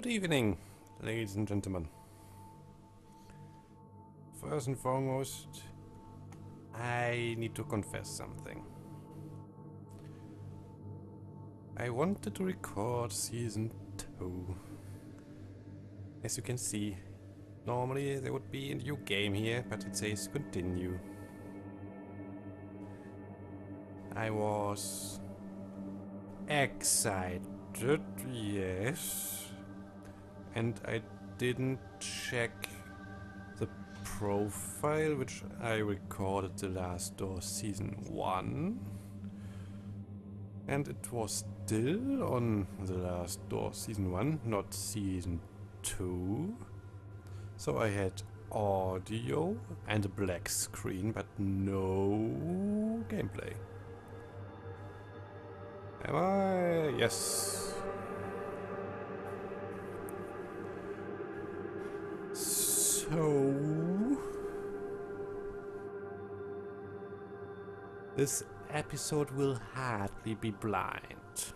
Good evening, ladies and gentlemen. First and foremost, I need to confess something. I wanted to record season 2. As you can see, normally there would be a new game here, but it says continue. I was excited, yes, and I didn't check the profile which I recorded the last door season 1, and it was still on the last door season 1, not season 2. So I had audio and a black screen, but no gameplay. Am I? Yes. So this episode will hardly be blind.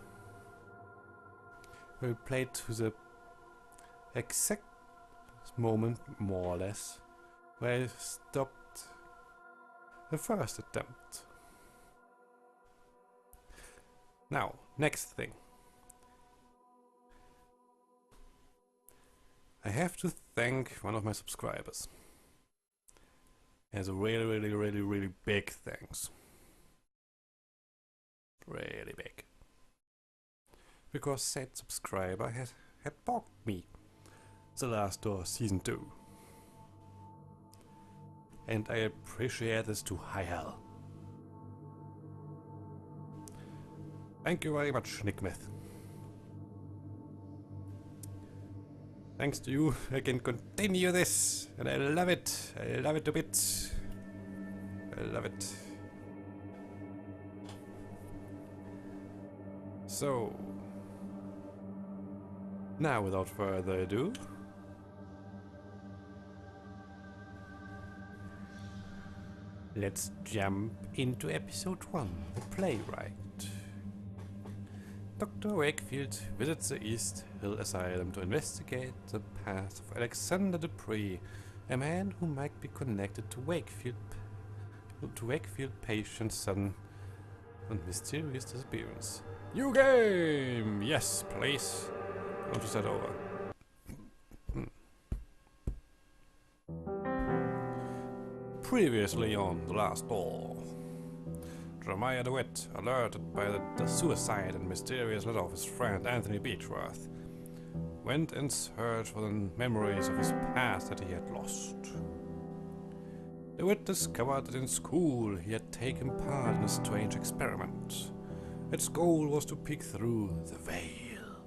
We'll play to the exact moment, more or less, where I stopped the first attempt. Now, next thing. I have to thank one of my subscribers. As a really big thanks. Really big. Because said subscriber had bought me the last door season 2. And I appreciate this to high hell. Thank you very much, Nikmyth. Thanks to you, I can continue this, and I love it. I love it a bit. I love it. So, now without further ado, let's jump into episode 1, the playwright. Dr. Wakefield visits the East Hill Asylum to investigate the past of Alexander Dupree, a man who might be connected to Wakefield patient's sudden and mysterious disappearance. New game! Yes, please. I want to start over. Previously on The Last Door. Jeremiah DeWitt, alerted by the suicide and mysterious letter of his friend Anthony Beechworth, went in search for the memories of his past that he had lost. DeWitt discovered that in school he had taken part in a strange experiment. Its goal was to peek through the veil,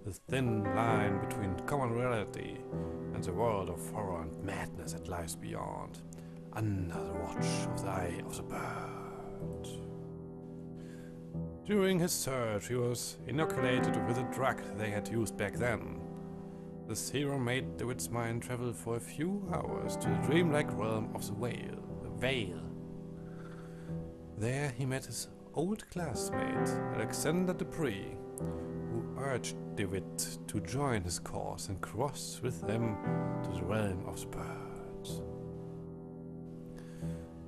the thin line between common reality and the world of horror and madness that lies beyond, under the watch of the eye of the bird. During his search, he was inoculated with a drug they had used back then. The serum made DeWitt's mind travel for a few hours to the dreamlike realm of the Veil. There he met his old classmate, Alexander Dupree, who urged DeWitt to join his cause and cross with them to the realm of the birds.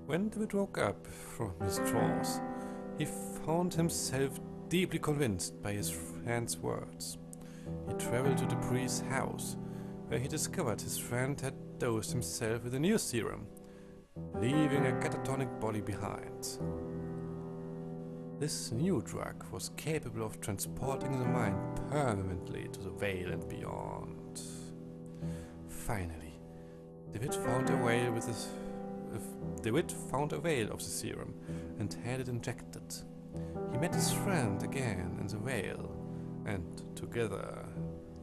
When DeWitt woke up from his trance, he found himself deeply convinced by his friend's words. He traveled to Dupree's house, where he discovered his friend had dosed himself with a new serum, leaving a catatonic body behind. This new drug was capable of transporting the mind permanently to the Veil and beyond. Finally, DeWitt found a veil of the serum and had it injected. He met his friend again in the Veil, and together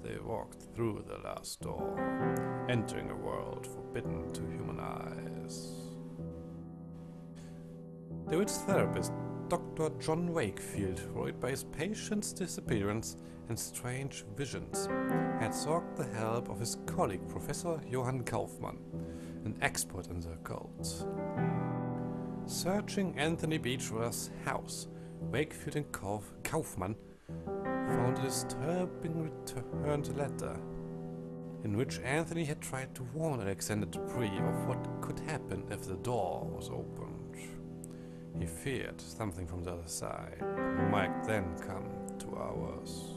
they walked through the last door, entering a world forbidden to human eyes. DeWitt's therapist, Dr. John Wakefield, worried by his patient's disappearance and strange visions, had sought the help of his colleague, Professor Johann Kaufmann, an expert in the occult. Searching Anthony Beechworth's house, Wakefield and Kaufmann found a disturbing returned letter, in which Anthony had tried to warn Alexander Dupree of what could happen if the door was opened. He feared something from the other side might then come to ours.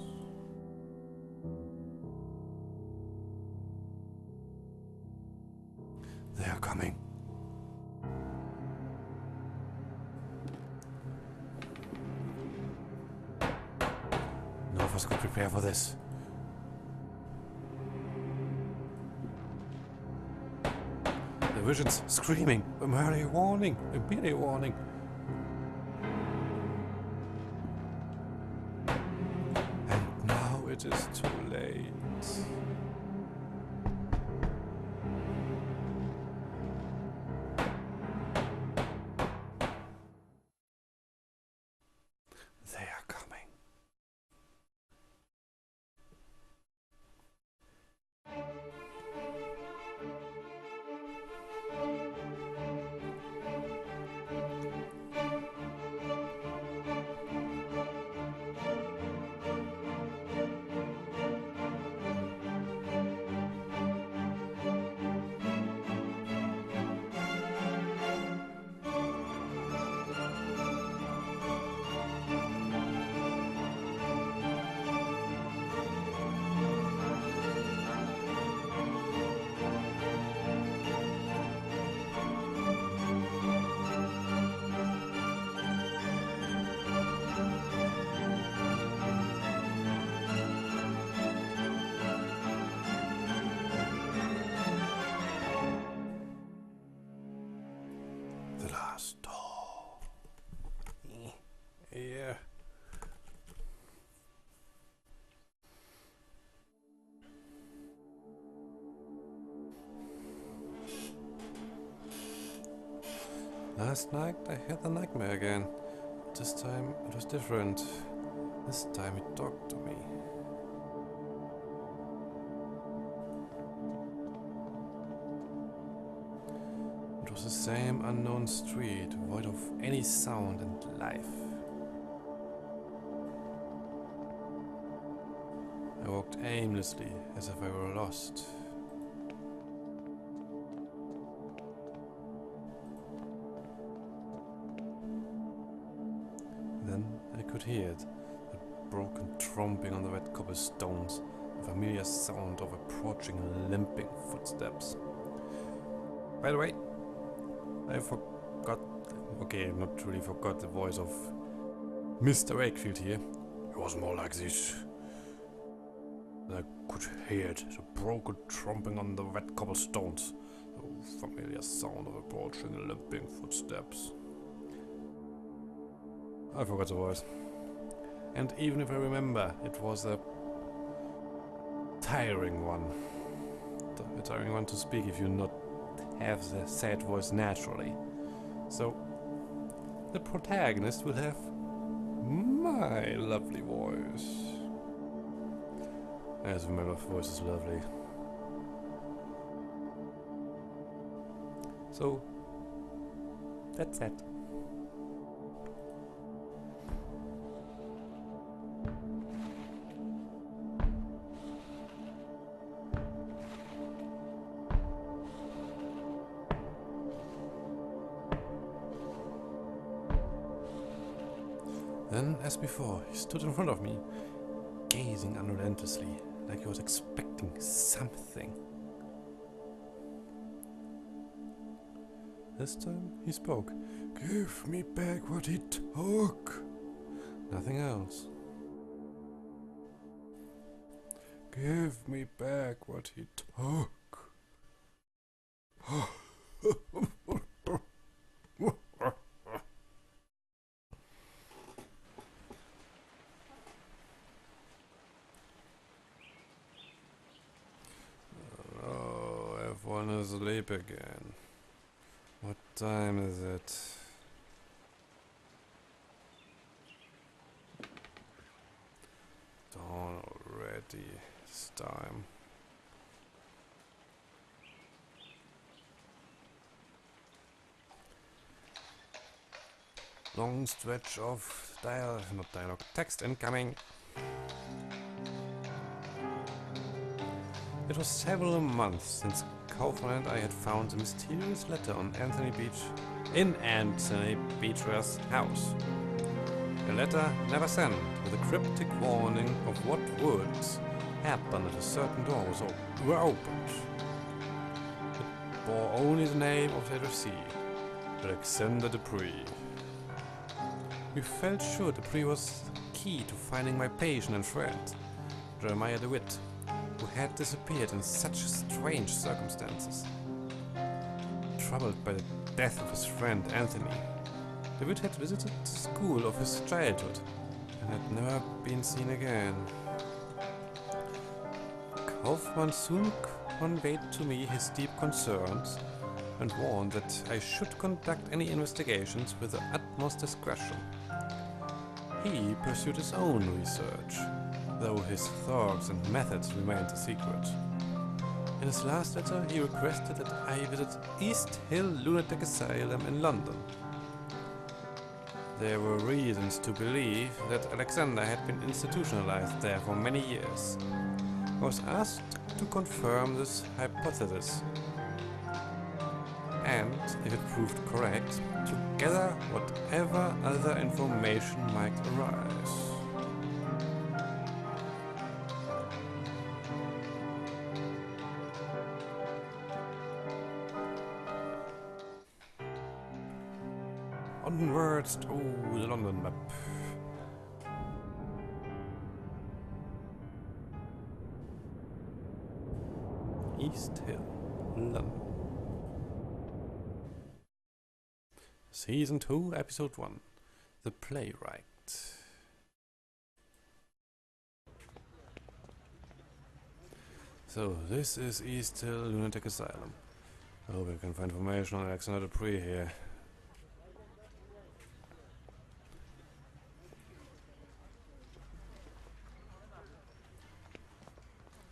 They are coming. None of us could prepare for this. The visions screaming, immediate warning, immediate warning. And now it is too late. They are coming. The last door. Yeah. Last night I had the nightmare again. This time it was different. This time it talked to me. It was the same unknown street, void of any sound and life. I walked aimlessly, as if I were lost. Then I could hear it, a broken tromping on the red cobblestones, a familiar sound of approaching limping footsteps. By the way, I forgot, okay, not really forgot the voice of Mr. Wakefield here. It was more like this. I could hear it, the broken tromping on the wet cobblestones, the familiar sound of approaching limping footsteps. I forgot the voice. And even if I remember, it was a tiring one. A tiring one to speak if you not have the sad voice naturally. So, the protagonist will have my lovely voice. As my voice is lovely. So, that's that. Then, as before, he stood in front of me, gazing unrelentlessly, like he was expecting something. This time, he spoke. Give me back what he took. Nothing else. Give me back what he took. Everyone is asleep again. What time is it? Dawn already. It's time. Long stretch of not dialogue, text incoming. It was several months since Kaufman and I had found the mysterious letter on Anthony Beecher's house. A letter never sent, with a cryptic warning of what would happen if a certain doors were opened. It bore only the name of the addressee, Alexander Dupree. We felt sure Dupree was key to finding my patient and friend, Jeremiah DeWitt, who had disappeared in such strange circumstances. Troubled by the death of his friend Anthony, DeWitt had visited the school of his childhood and had never been seen again. Kaufman soon conveyed to me his deep concerns and warned that I should conduct any investigations with the utmost discretion. He pursued his own research, though his thoughts and methods remained a secret. In his last letter, he requested that I visit East Hill Lunatic Asylum in London. There were reasons to believe that Alexander had been institutionalized there for many years. I was asked to confirm this hypothesis, and, if it proved correct, to gather whatever other information might arise. Onwards to the London map. East Hill, London. Season 2, Episode 1. The Playwright. So, this is East Hill Lunatic Asylum. Oh, we can find information on Alexander Dupree here.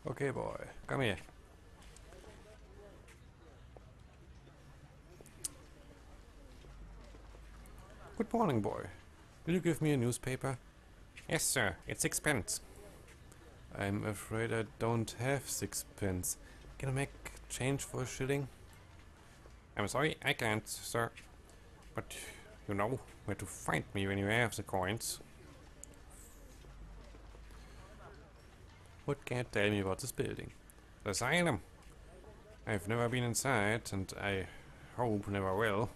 Okay, boy, come here. Good morning, boy. Will you give me a newspaper? Yes, sir. It's 6 pence. I'm afraid I don't have 6 pence. Can I make change for a shilling? I'm sorry, I can't, sir. But you know where to find me when you have the coins. What can you tell me about this building? The asylum. I've never been inside, and I hope never will.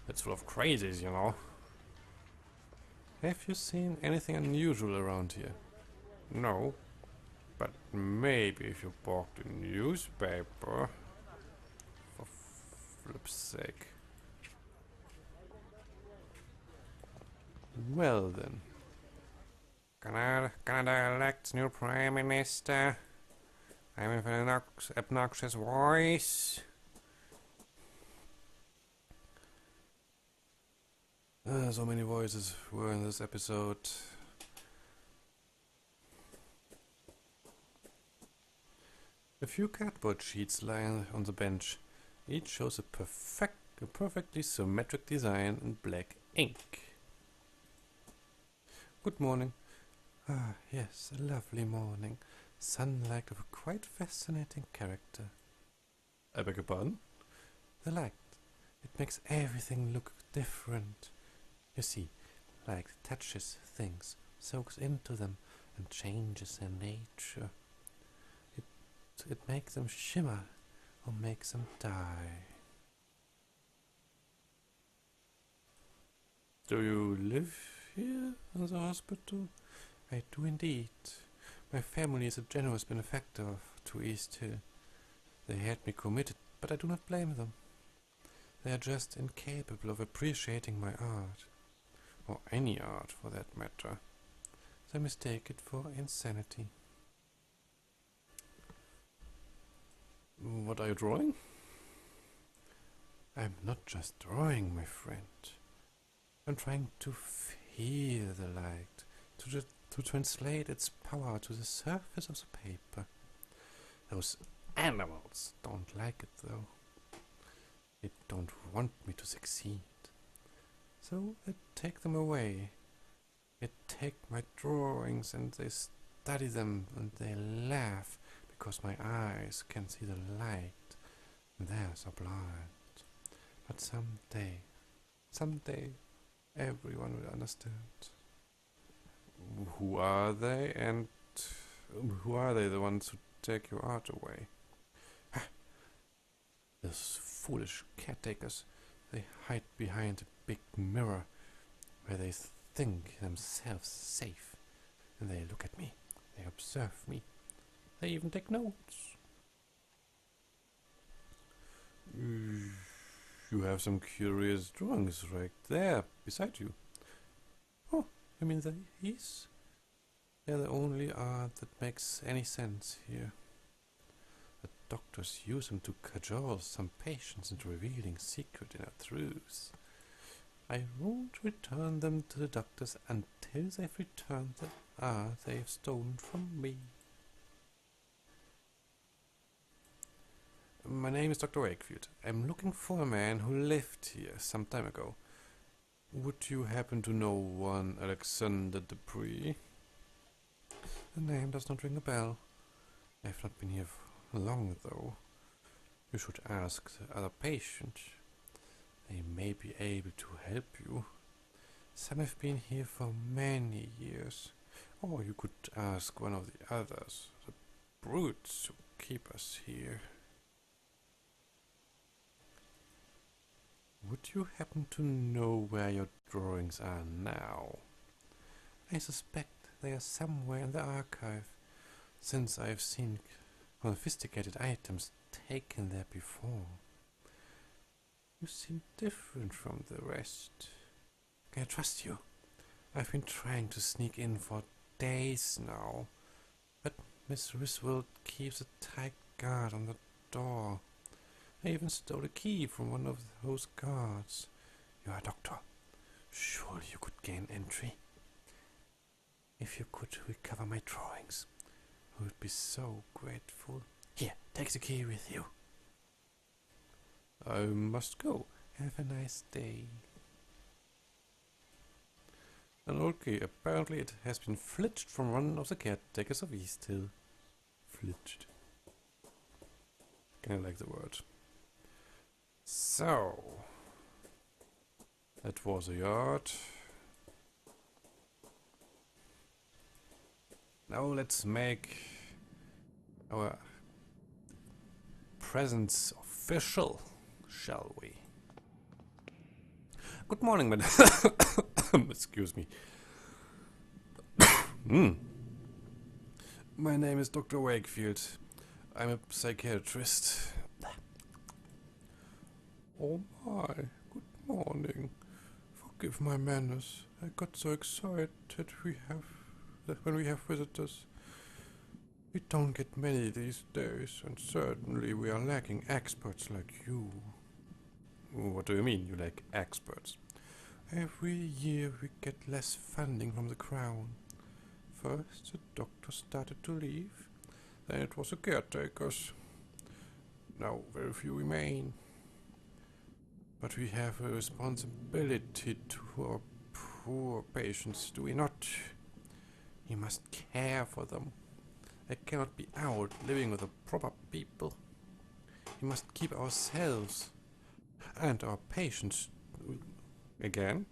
It's full of crazies, you know. Have you seen anything unusual around here? No. But maybe if you bought a newspaper. For flip's sake. Well then. Canada elects new Prime Minister. I'm with an obnoxious voice. So many voices were in this episode. A few cardboard sheets lie on the bench. Each shows a perfectly symmetric design in black ink. Good morning. Ah, yes, a lovely morning. Sunlight of a quite fascinating character. I beg your pardon? The light. It makes everything look different. You see, light touches things, soaks into them, and changes their nature. It makes them shimmer, or makes them die. Do you live here in the hospital? I do indeed. My family is a generous benefactor to East Hill. They had me committed, but I do not blame them. They are just incapable of appreciating my art. Or any art, for that matter. They mistake it for insanity. What are you drawing? I'm not just drawing, my friend. I'm trying to feel the light, to translate its power to the surface of the paper. Those animals don't like it, though. They don't want me to succeed. So I take them away. They take my drawings and they study them and they laugh because my eyes can see the light. They're so blind. But someday, everyone will understand. Who are they, and who are they, the ones who take your art away? Ha! Those foolish caretakers. They hide behind a big mirror where they think themselves safe. And they look at me. They observe me. They even take notes. You have some curious drawings right there beside you. Oh, you mean these? They're the only art that makes any sense here. The doctors use them to cajole some patients into revealing secret inner truths. I won't return them to the doctors until they've returned the art they've stolen from me. My name is Dr. Wakefield. I'm looking for a man who lived here some time ago. Would you happen to know one Alexander Dupree? The name does not ring a bell. I've not been here for long, though. You should ask the other patients. They may be able to help you. Some have been here for many years. Or you could ask one of the others, the brutes who keep us here. Would you happen to know where your drawings are now? I suspect they are somewhere in the archive, since I have seen confiscated items taken there before. You seem different from the rest. Can I trust you? I've been trying to sneak in for days now, but Miss Riswold keeps a tight guard on the door. I even stole a key from one of those guards. You are a doctor. Surely you could gain entry. If you could recover my drawings, I would be so grateful. Here, take the key with you. I must go. Have a nice day. An old key. Apparently it has been flitched from one of the caretakers of East Hill. Flitched. Kinda like the word. So, that was a yard. Now let's make our presence official, shall we? Good morning, madam. Excuse me. My name is Dr. Wakefield. I'm a psychiatrist. Oh my, good morning. Forgive my manners. I got so excited when we have visitors. We don't get many these days, and certainly we are lacking experts like you. What do you mean, you lack experts? Every year we get less funding from the Crown. First the doctors started to leave, then it was the caretakers. Now very few remain. But we have a responsibility to our poor patients, do we not? We must care for them. They cannot be out living with the proper people. We must keep ourselves and our patients, again,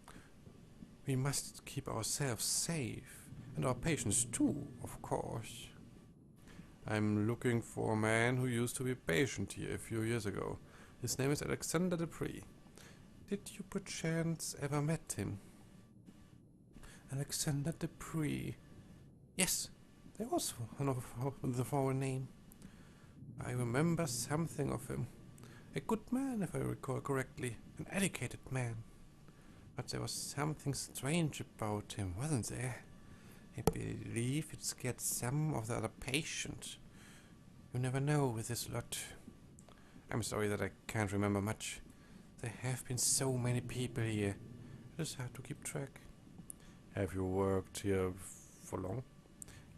we must keep ourselves safe, and our patients too, of course. I'm looking for a man who used to be a patient here a few years ago. His name is Alexander Dupree. Did you perchance ever met him? Alexander Dupree. Yes, there was one of the foreign name. I remember something of him. A good man, if I recall correctly. An educated man. But there was something strange about him, wasn't there? I believe it scared some of the other patients. You never know with this lot. I'm sorry that I can't remember much. There have been so many people here. It is hard to keep track. Have you worked here for long?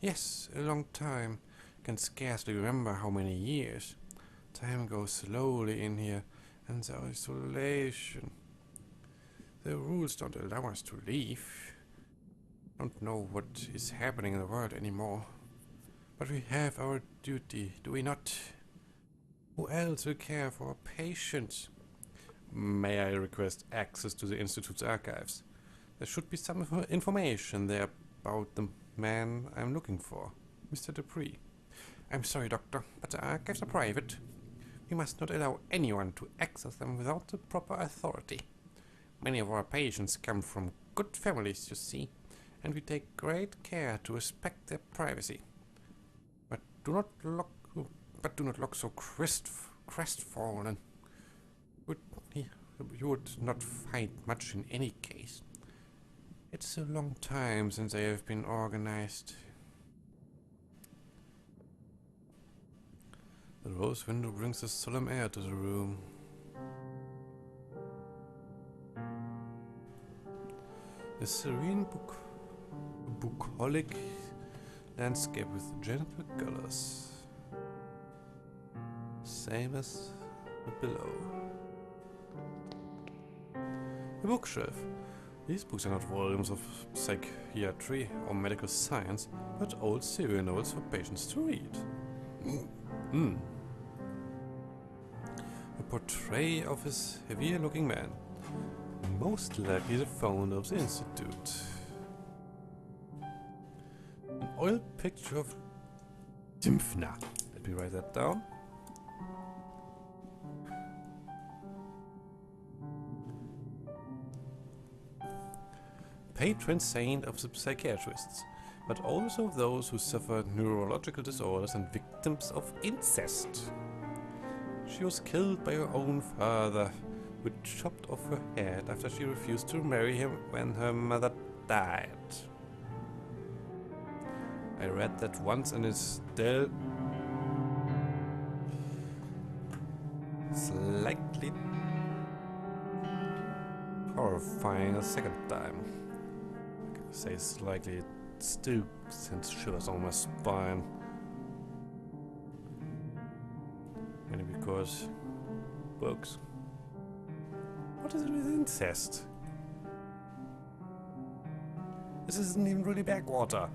Yes, a long time. Can scarcely remember how many years. Time goes slowly in here, and the isolation. The rules don't allow us to leave. Don't know what is happening in the world anymore. But we have our duty, do we not? Who else will care for our patients? May I request access to the Institute's archives? There should be some information there about the man I'm looking for, Mr. Dupree. I'm sorry, Doctor, but the archives are private. We must not allow anyone to access them without the proper authority. Many of our patients come from good families, you see, and we take great care to respect their privacy. But do not look so crestfallen. You would not find much in any case. It's a long time since they have been organized. The rose window brings a solemn air to the room. A serene bucolic landscape with gentle colors. Same as below. A bookshelf. These books are not volumes of psychiatry or medical science, but old serial novels for patients to read. A portrait of his heavier-looking man, most likely the founder of the institute. An oil picture of Nikmyth. Let me write that down. Patron saint of the psychiatrists, but also of those who suffer neurological disorders and victims of incest. She was killed by her own father, who chopped off her head after she refused to marry him when her mother died. I read that once and it's still slightly horrifying a second time. I say slightly, it still sends shivers on my spine. Mainly because books. What is it with incest? This isn't even really backwater.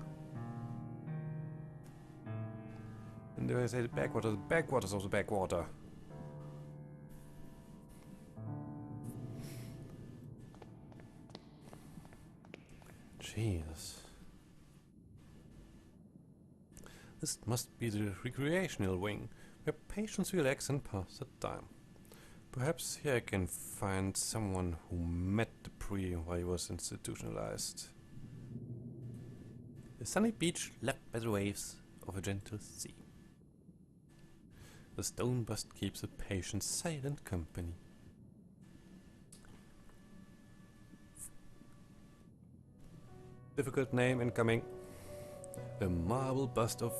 And do I say the backwaters of the backwater? Jesus. This must be the recreational wing, where patients relax and pass the time. Perhaps here I can find someone who met Dupree while he was institutionalized. A sunny beach lapped by the waves of a gentle sea. The stone bust keeps the patient's silent company. Difficult name incoming. A marble bust of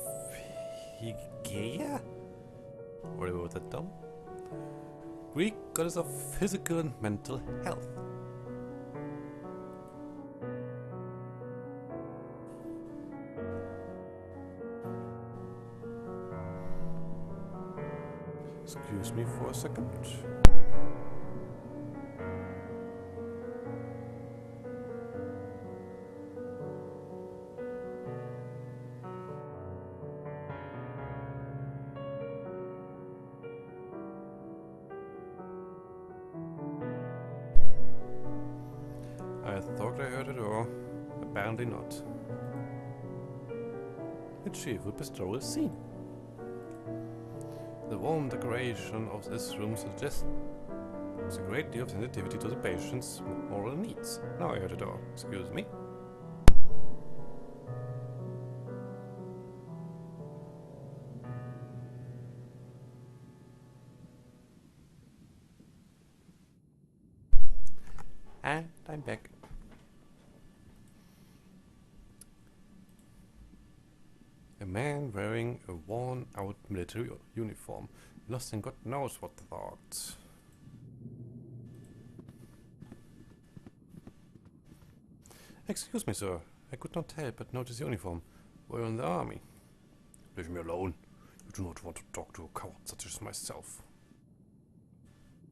Hygeia? Or I wrote that down. Greek goddess of physical and mental health. Excuse me for a second. I thought I heard a door. Apparently not. A cheerful pastoral scene. The warm decoration of this room suggests a great deal of sensitivity to the patient's moral needs. Now I heard a door. Excuse me. And I'm back. A man wearing a worn-out military uniform, lost in God knows what thoughts. Excuse me, sir. I could not help but notice the uniform. Were you in the army? Leave me alone. You do not want to talk to a coward such as myself.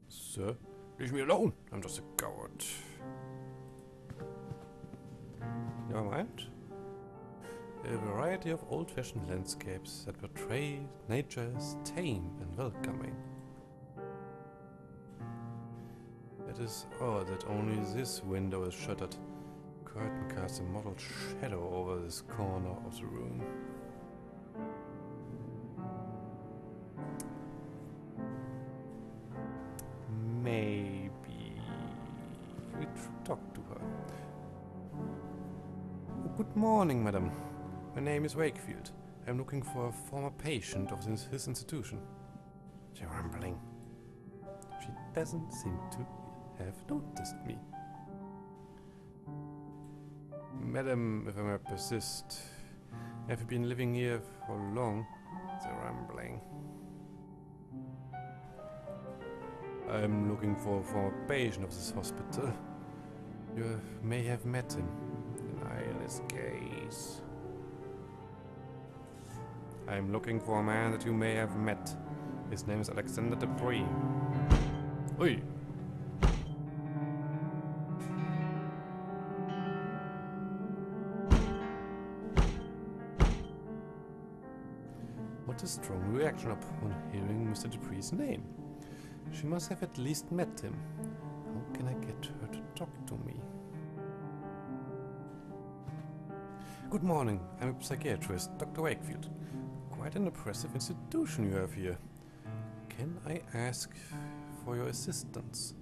Sir? Leave me alone. I'm just a coward. Never mind. A variety of old-fashioned landscapes that portray nature as tame and welcoming. It is odd that only this window is shuttered. Curtain casts a mottled shadow over this corner of the room. Maybe we talk to her. Good morning, madam. My name is Wakefield. I'm looking for a former patient of his institution. She's rambling. She doesn't seem to have noticed me. Madam, if I may persist, have you been living here for long? They're rambling. I'm looking for a former patient of this hospital. You may have met him. An eyeless gaze. I'm looking for a man that you may have met. His name is Alexander Dupree. Oi! What a strong reaction upon hearing Mr. Dupree's name. She must have at least met him. How can I get her to talk to me? Good morning, I'm a psychiatrist, Dr. Wakefield. Quite an impressive institution you have here. Can I ask for your assistance?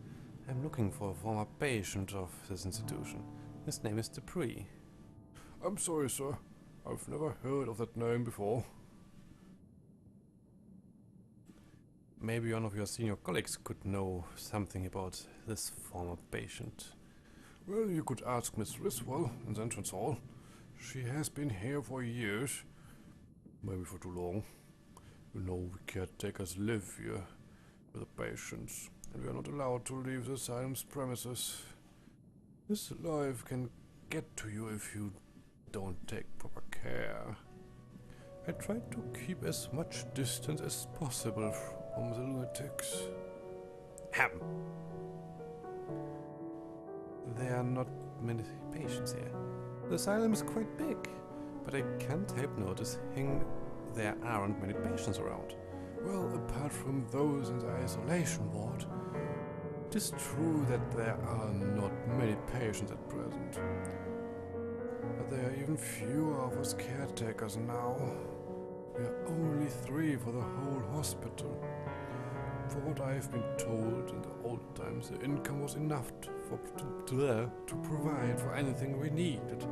I'm looking for a former patient of this institution. His name is Dupree. I'm sorry, sir. I've never heard of that name before. Maybe one of your senior colleagues could know something about this former patient. Well, you could ask Miss Riswell in the entrance hall. She has been here for years. Maybe for too long. You know, we caretakers live here with the patients, and we are not allowed to leave the asylum's premises. This life can get to you if you don't take proper care. I try to keep as much distance as possible from the lunatics. Ham! There are not many patients here. The asylum is quite big, but I can't help noticing there aren't many patients around. Well, apart from those in the isolation ward, it is true that there are not many patients at present. But there are even fewer of us caretakers now. We are only 3 for the whole hospital. For what I have been told, in the old times the income was enough to provide for anything we needed.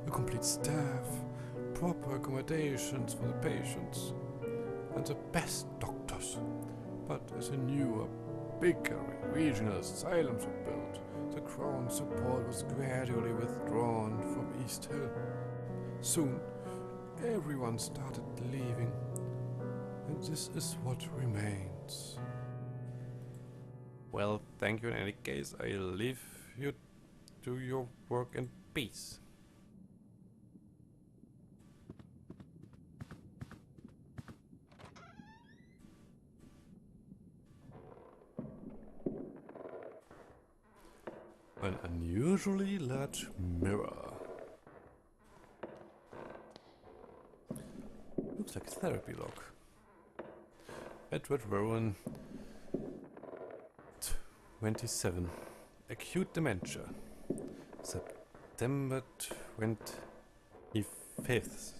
A complete staff, proper accommodations for the patients, and the best doctors. But as the newer, bigger regional asylums were built, the Crown support was gradually withdrawn from East Hill. Soon, everyone started leaving, and this is what remains. Well, thank you in any case. I'll leave you to your work in peace. An unusually large mirror. Looks like a therapy log. Edward Rowan, 27. Acute dementia. September 25th,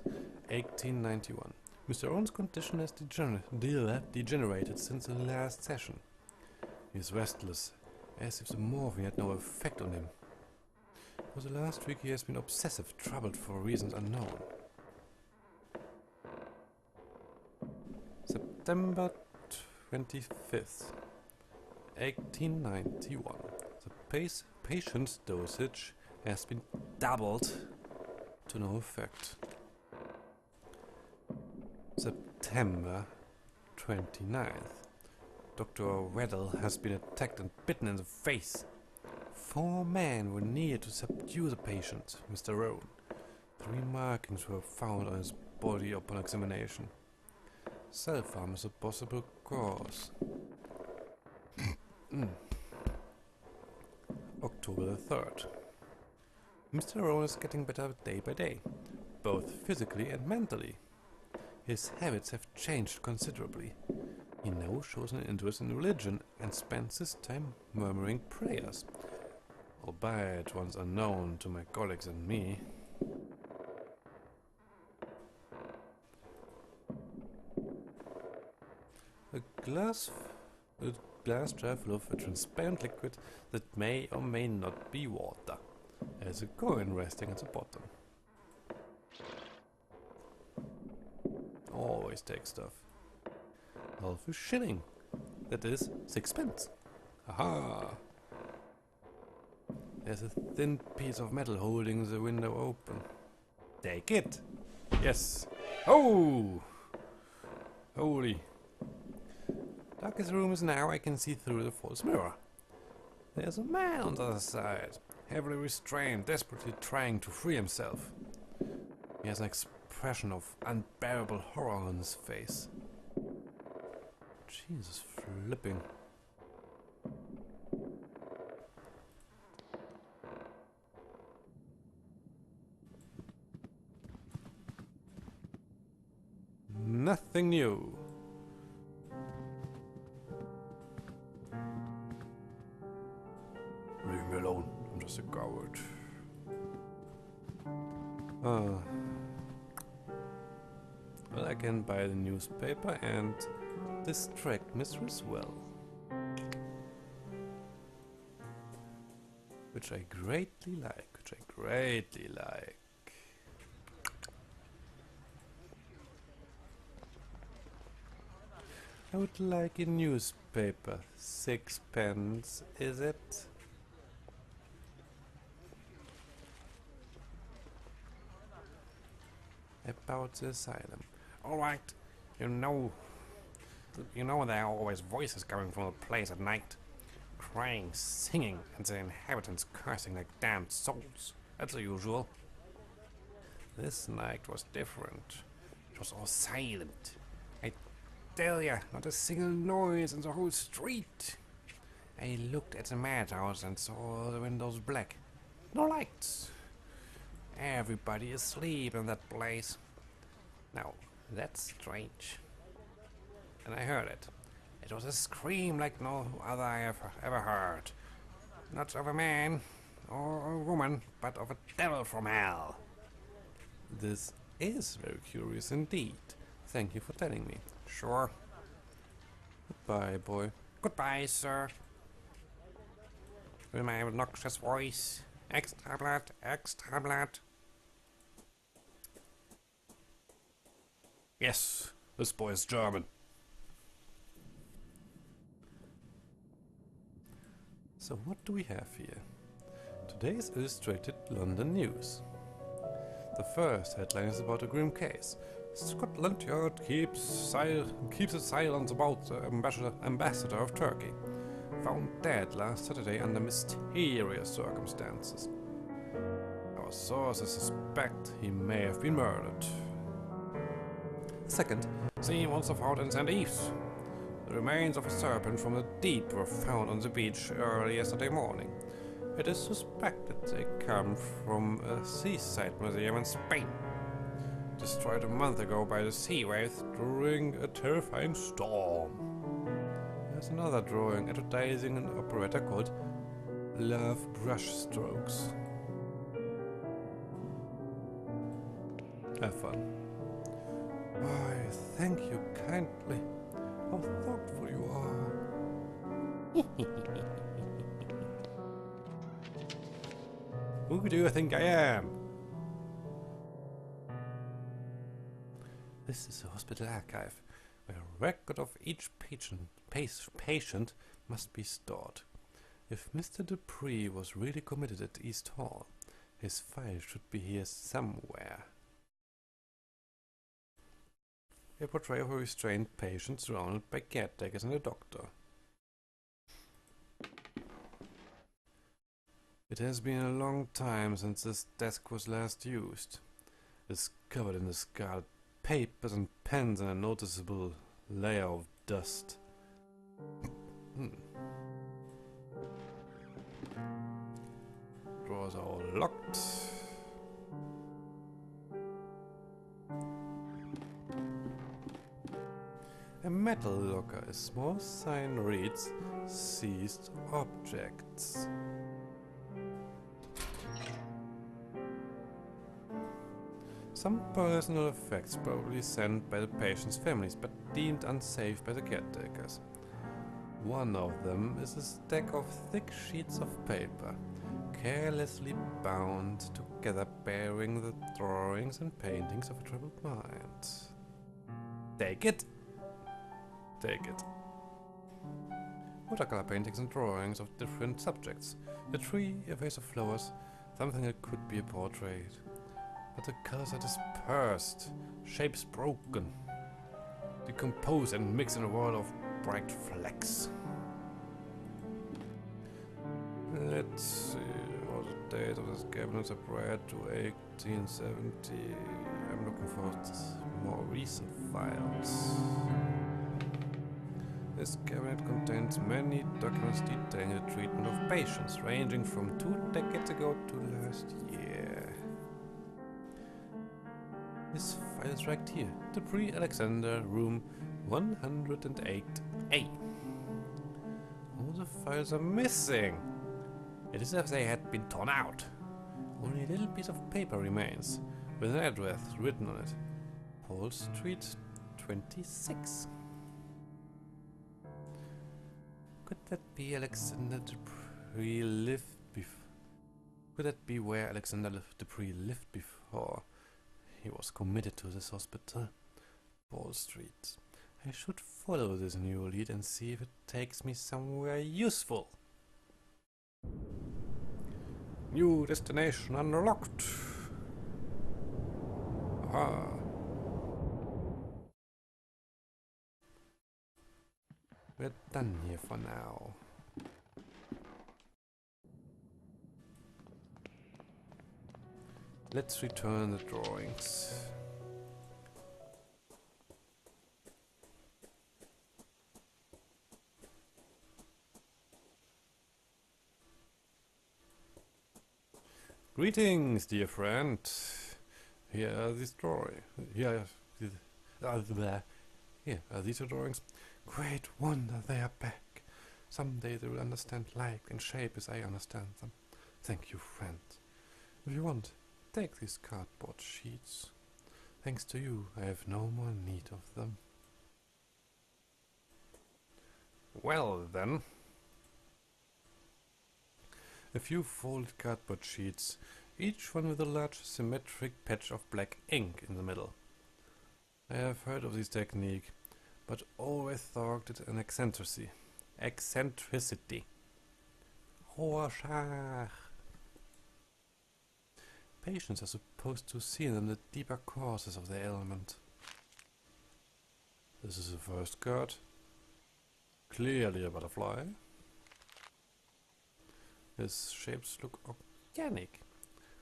1891. Mr. Rowan's condition has degenerated since the last session. He is restless, as if the morphine had no effect on him. For the last week he has been obsessive, troubled for reasons unknown. September 25th, 1891. The patient's dosage has been doubled to no effect. September 29th. Dr. Weddell has been attacked and bitten in the face. 4 men were needed to subdue the patient, Mr. Rowan. 3 markings were found on his body upon examination. Self-harm is a possible cause. October the 3rd. Mr. Rowan is getting better day by day, both physically and mentally. His habits have changed considerably. He now shows an interest in religion and spends his time murmuring prayers, albeit once unknown to my colleagues and me. A glass jar full of a transparent liquid that may or may not be water. There's a coin resting at the bottom. Always take stuff. Half a shilling. That is 6 pence. Aha! There's a thin piece of metal holding the window open. Take it! Yes! Oh! Holy! Dark as the room is now, I can see through the false mirror. There's a man on the other side, heavily restrained, desperately trying to free himself. He has an expression of unbearable horror on his face. Jesus flipping. Nothing new. Leave me alone. I'm just a coward. Well, I can buy the newspaper and distract Mistress well. Which I greatly like. I would like a newspaper. 6 pence, is it? About the asylum. Alright, you know there are always voices coming from the place at night. Crying, singing, and the inhabitants cursing like damned souls. That's the usual. This night was different. It was all silent. I tell ya, not a single noise in the whole street. I looked at the madhouse and saw the windows black. No lights. Everybody asleep in that place. Now, that's strange. And I heard it. It was a scream like no other I have ever heard. Not of a man or a woman, but of a devil from hell. This is very curious indeed. Thank you for telling me. Sure. Goodbye, boy. Goodbye, sir. With my obnoxious voice. Extra blood, extra blood. Yes, this boy is German. So what do we have here? Today's illustrated London news. The first headline is about a grim case. Scotland Yard keeps its silence about the ambassador of Turkey. Found dead last Saturday under mysterious circumstances. Our sources suspect he may have been murdered. Second, sea monster found in St. Eves. The remains of a serpent from the deep were found on the beach early yesterday morning. It is suspected they come from a seaside museum in Spain, destroyed a month ago by the sea waves during a terrifying storm. There's another drawing advertising an operetta called Love Brushstrokes. Have fun. I thank you kindly. How thoughtful you are. Who do you think I am? This is a hospital archive, where a record of each patient must be stored. If Mr. Dupree was really committed at East Hall, his file should be here somewhere. A portrait of a restrained patient surrounded by caretakers and a doctor. It has been a long time since this desk was last used. It's covered in discarded papers and pens and a noticeable layer of dust. Drawers are all locked. A metal locker. A small sign reads seized objects. Some personal effects probably sent by the patient's families, but deemed unsafe by the caretakers. One of them is a stack of thick sheets of paper, carelessly bound together, bearing the drawings and paintings of a troubled mind. Take it! Take it. Watercolor paintings and drawings of different subjects. A tree, a vase of flowers, something that could be a portrait. But the colors are dispersed, shapes broken, decompose and mix in a world of bright flecks. Let's see, what the date of this cabinet is prior to 1870. I'm looking for more recent files. This cabinet contains many documents detailing the treatment of patients, ranging from 2 decades ago to last year. This file is right here. The pre-Alexander room 108A. All the files are missing. It is as if they had been torn out. Only a little piece of paper remains, with an address written on it. Paul Street 26. Could that be Alexander Dupree lived before? Could that be where Alexander Dupree lived before he was committed to this hospital? Wall Street. I should follow this new lead and see if it takes me somewhere useful. New destination unlocked. Aha. We're done here for now. Let's return the drawings. Greetings, dear friend. Here are these drawings. Here are these two drawings. Great wonder, they are back. Someday they will understand light and shape as I understand them. Thank you, friend. If you want, take these cardboard sheets. Thanks to you, I have no more need of them. Well then. A few folded cardboard sheets, each one with a large symmetric patch of black ink in the middle. I have heard of this technique, but always thought it an eccentricity. Rorschach. Patients are supposed to see in them the deeper causes of their ailment. This is the first card. Clearly a butterfly. His shapes look organic.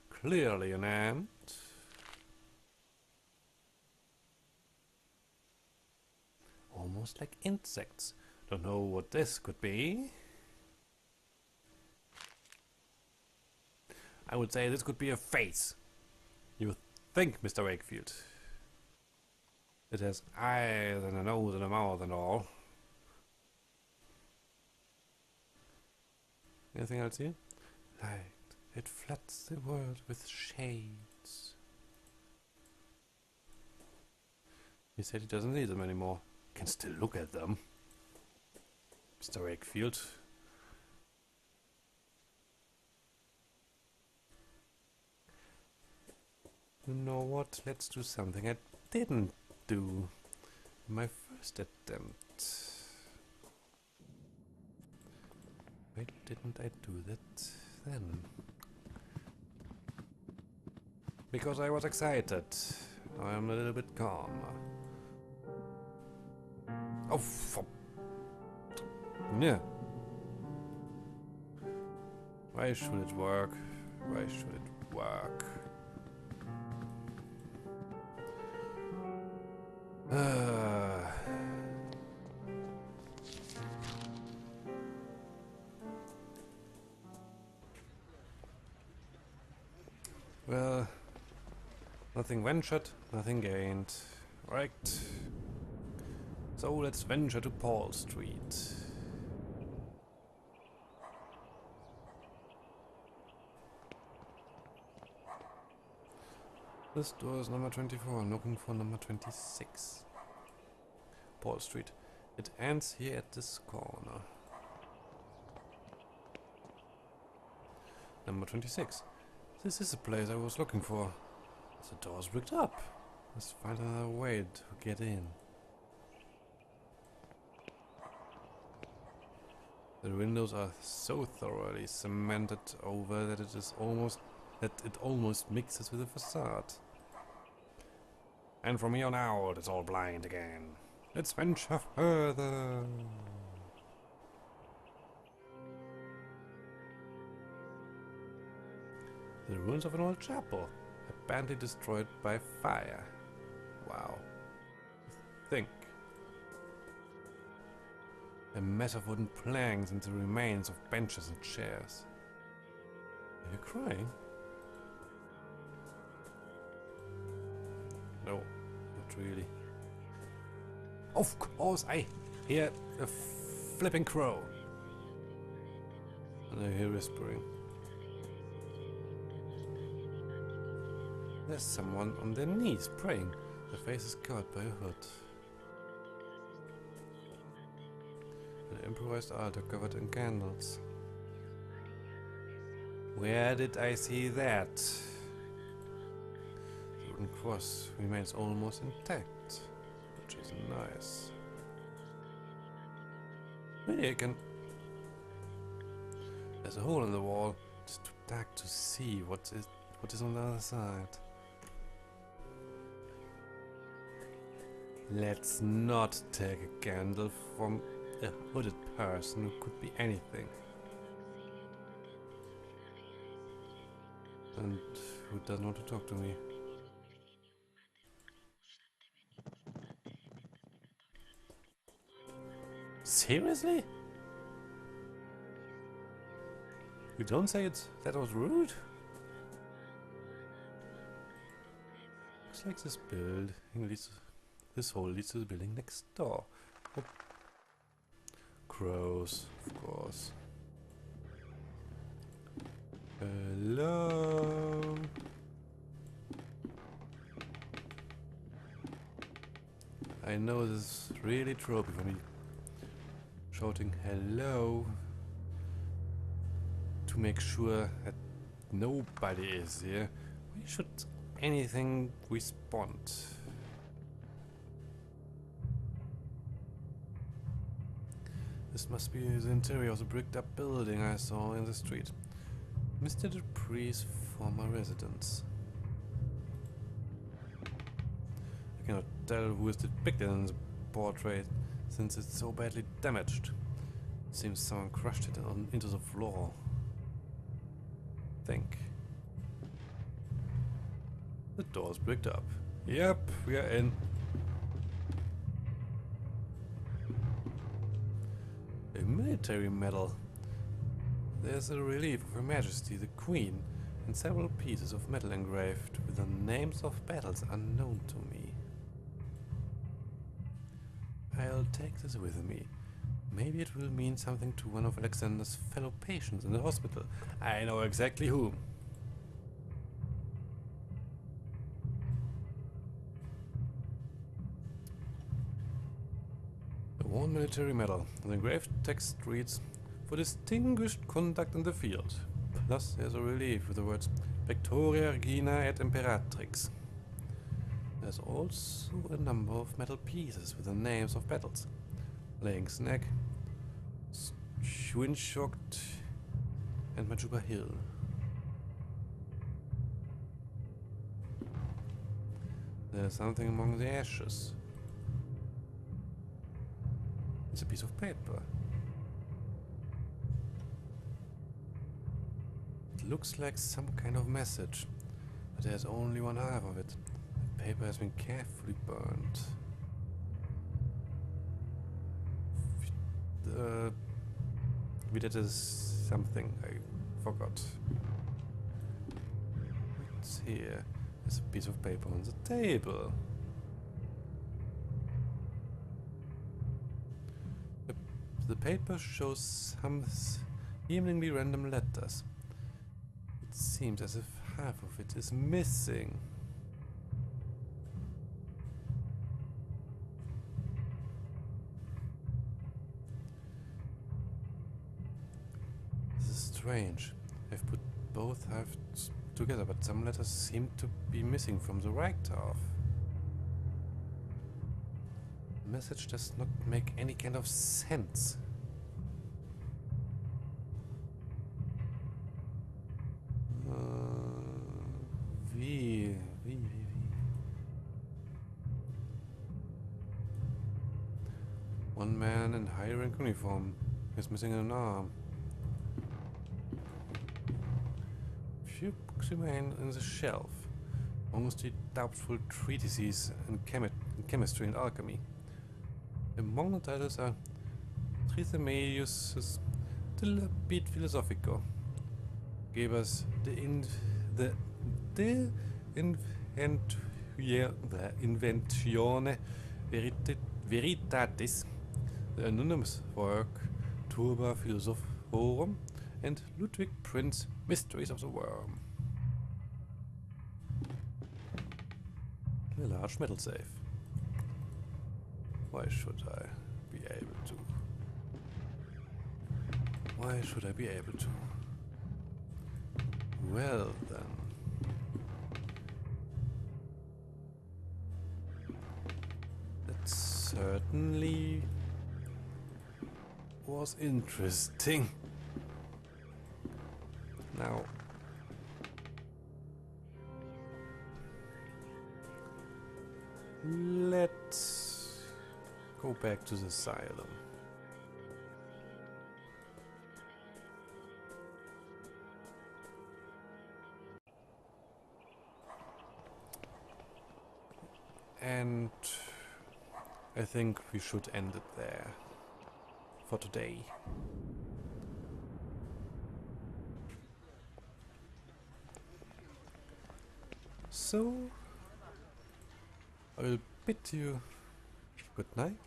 Clearly an ant. Almost like insects. Don't know what this could be. I would say this could be a face. You think, Mr. Wakefield? It has eyes and a nose and a mouth and all. Anything else here? Light. It floods the world with shades. He said he doesn't need them anymore. Can still look at them. Mr. Wakefield. You know what? Let's do something I didn't do in my first attempt. Why didn't I do that then? Because I was excited. Now I'm a little bit calmer. Oh, yeah. Why should it work? Why should it work? Well, nothing ventured, nothing gained. Right. So let's venture to Paul Street. This door is number 24. I'm looking for number 26. Paul Street. It ends here at this corner. Number 26. This is the place I was looking for. The door's bricked up. Let's find another way to get in. The windows are so thoroughly cemented over that it almost mixes with the facade. And from here on out, it's all blind again. Let's venture further. The ruins of an old chapel, apparently destroyed by fire. Wow. Think. A mess of wooden planks and the remains of benches and chairs. Are you crying? No, not really. Of course, I hear a flipping crow. And I hear whispering. There's someone on their knees praying. Their face is covered by a hood. An improvised altar covered in candles. Where did I see that? The wooden cross remains almost intact, which is nice. Maybe I can... There's a hole in the wall. It's too dark to see what is on the other side. Let's not take a candle from a hooded person who could be anything. And who doesn't want to talk to me. Seriously? You don't say that was rude? Looks like this hole leads to the building next door. Oh. Crows, of course. Hello? I know this is really tropey for me. Shouting hello to make sure that nobody is here. Why should anything respond? This must be the interior of the bricked up building I saw in the street. Mr. Dupree's former residence. I cannot tell who is depicted in the portrait since it's so badly damaged. It seems someone crushed it into the floor. Think. The door's bricked up. Yep, we are in. A military medal. There's a relief of Her Majesty the Queen and several pieces of metal engraved with the names of battles unknown to me. I'll take this with me. Maybe it will mean something to one of Alexander's fellow patients in the hospital. I know exactly whom. The worn military medal. The engraved text reads, "For distinguished conduct in the field." Plus there's a relief with the words, "Victoria Regina et Imperatrix." There's also a number of metal pieces with the names of battles. Laing's Neck, Schwinschokt, and Majuba Hill. There's something among the ashes. It's a piece of paper. It looks like some kind of message, but there's only one half of it. The paper has been carefully burned. That is something I forgot. What's here? There's a piece of paper on the table. The paper shows some seemingly random letters. It seems as if half of it is missing. This is strange. I've put both halves together, but some letters seem to be missing from the right half. The message does not make any kind of sense. V. One man in high-rank uniform is missing an arm. Few books remain in the shelf, mostly doubtful treatises in chemistry and alchemy. Among the titles are Trismegius's De Labit Philosophico, Gebers De Inventione Veritatis, the anonymous work Turba Philosophorum, and Ludwig Prince Mysteries of the Worm. A large metal safe. Why should I be able to? Why should I be able to? Well then. That certainly was interesting. Now, let's go back to the asylum. And I think we should end it there for today. So, I will bid you good night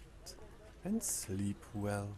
and sleep well.